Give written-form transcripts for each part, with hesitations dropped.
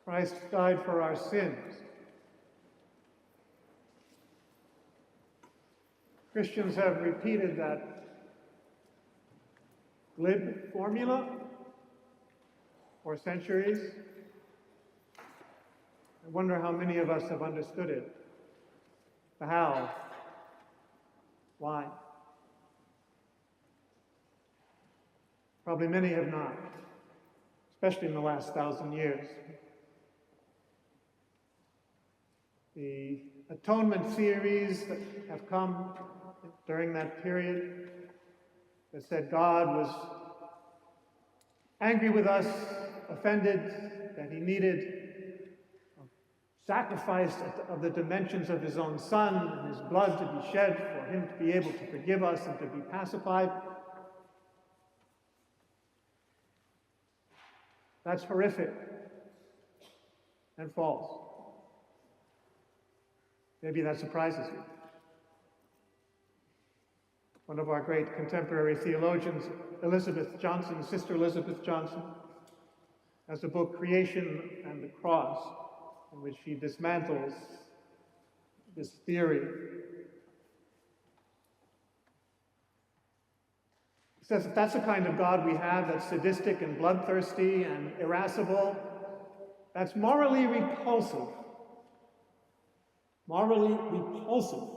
Christ died for our sins. Christians have repeated that glib formula for centuries. I wonder how many of us have understood it. The how, why. Probably many have not, especially in the last 1,000 years. The atonement theories that have come during that period that said God was angry with us, offended, that he needed a sacrifice of the dimensions of his own Son and his blood to be shed for him to be able to forgive us and to be pacified. That's horrific and false. Maybe that surprises you. One of our great contemporary theologians, Sister Elizabeth Johnson, has a book, Creation and the Cross, in which she dismantles this theory. He says if that's the kind of God we have, that's sadistic and bloodthirsty and irascible, that's morally repulsive. Morally repulsive.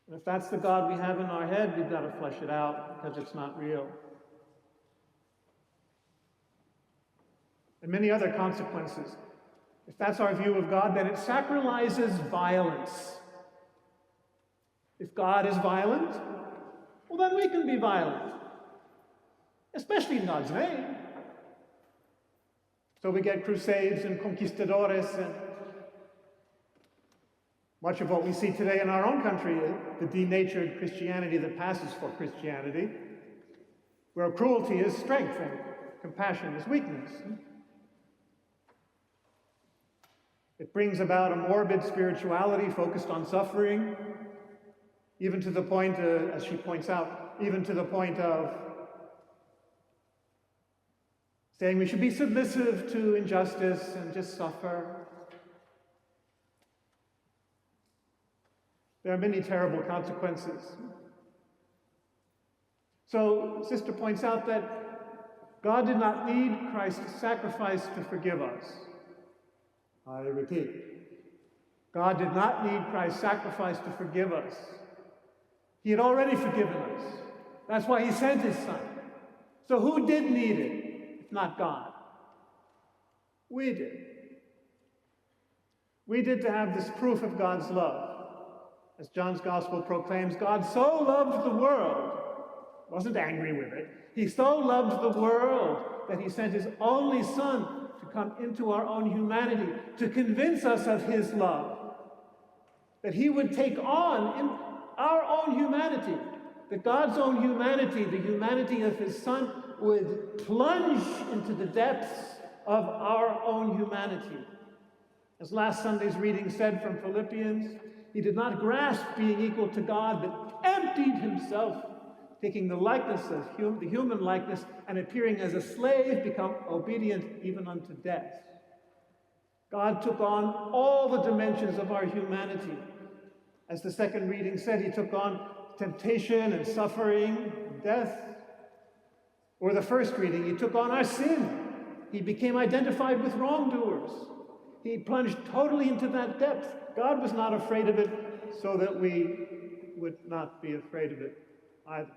And if that's the God we have in our head, we've got to flesh it out because it's not real. And many other consequences. If that's our view of God, then it sacralizes violence. If God is violent, well, then we can be violent, especially in God's name. So we get crusades and conquistadores and much of what we see today in our own country, the denatured Christianity that passes for Christianity, where cruelty is strength and compassion is weakness. It brings about a morbid spirituality focused on suffering, even to the point, as she points out, even to the point of saying we should be submissive to injustice and just suffer. There are many terrible consequences. So, Sister points out that God did not need Christ's sacrifice to forgive us. I repeat, God did not need Christ's sacrifice to forgive us. He had already forgiven us. That's why he sent his Son. So who did need it, if not God? We did. We did to have this proof of God's love. As John's Gospel proclaims, God so loved the world, wasn't angry with it. He so loved the world that he sent his only Son to come into our own humanity, to convince us of his love, that he would take on in our own humanity, that God's own humanity, the humanity of his Son, would plunge into the depths of our own humanity. As last Sunday's reading said from Philippians, he did not grasp being equal to God, but emptied himself, taking the likeness of the human likeness, and appearing as a slave, become obedient even unto death. God took on all the dimensions of our humanity. As the second reading said, he took on temptation and suffering, and death. Or the first reading, he took on our sin. He became identified with wrongdoers. He plunged totally into that depth. God was not afraid of it, so that we would not be afraid of it either.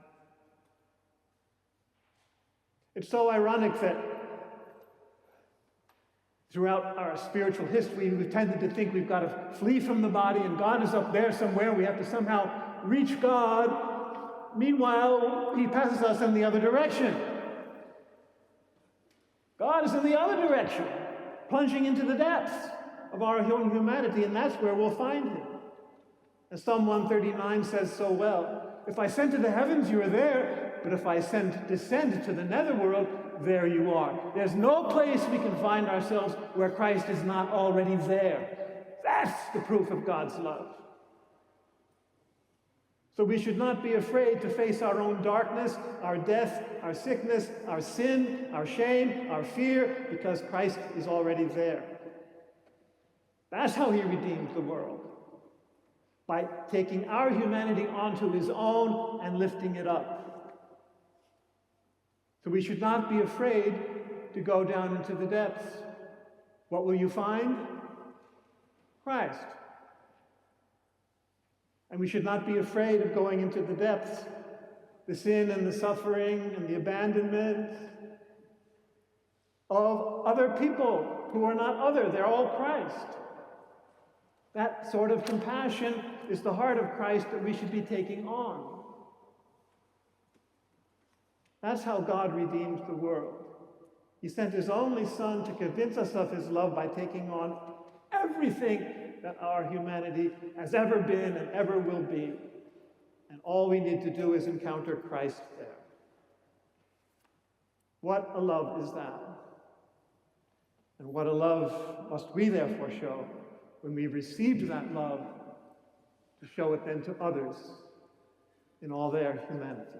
It's so ironic that throughout our spiritual history, we've tended to think we've got to flee from the body and God is up there somewhere. We have to somehow reach God. Meanwhile, he passes us in the other direction. God is in the other direction, plunging into the depths of our own humanity, and that's where we'll find him. As Psalm 139 says so well, if I ascend to the heavens, you are there, but if I descend to the netherworld, there you are. There's no place we can find ourselves where Christ is not already there. That's the proof of God's love. So we should not be afraid to face our own darkness, our death, our sickness, our sin, our shame, our fear, because Christ is already there. That's how he redeemed the world, by taking our humanity onto his own and lifting it up. So we should not be afraid to go down into the depths. What will you find? Christ. And we should not be afraid of going into the depths, the sin and the suffering and the abandonment of other people who are not other, they're all Christ. That sort of compassion is the heart of Christ that we should be taking on. That's how God redeems the world. He sent his only Son to convince us of his love by taking on everything that our humanity has ever been and ever will be. And all we need to do is encounter Christ there. What a love is that? And what a love must we therefore show when we received that love, to show it then to others in all their humanity.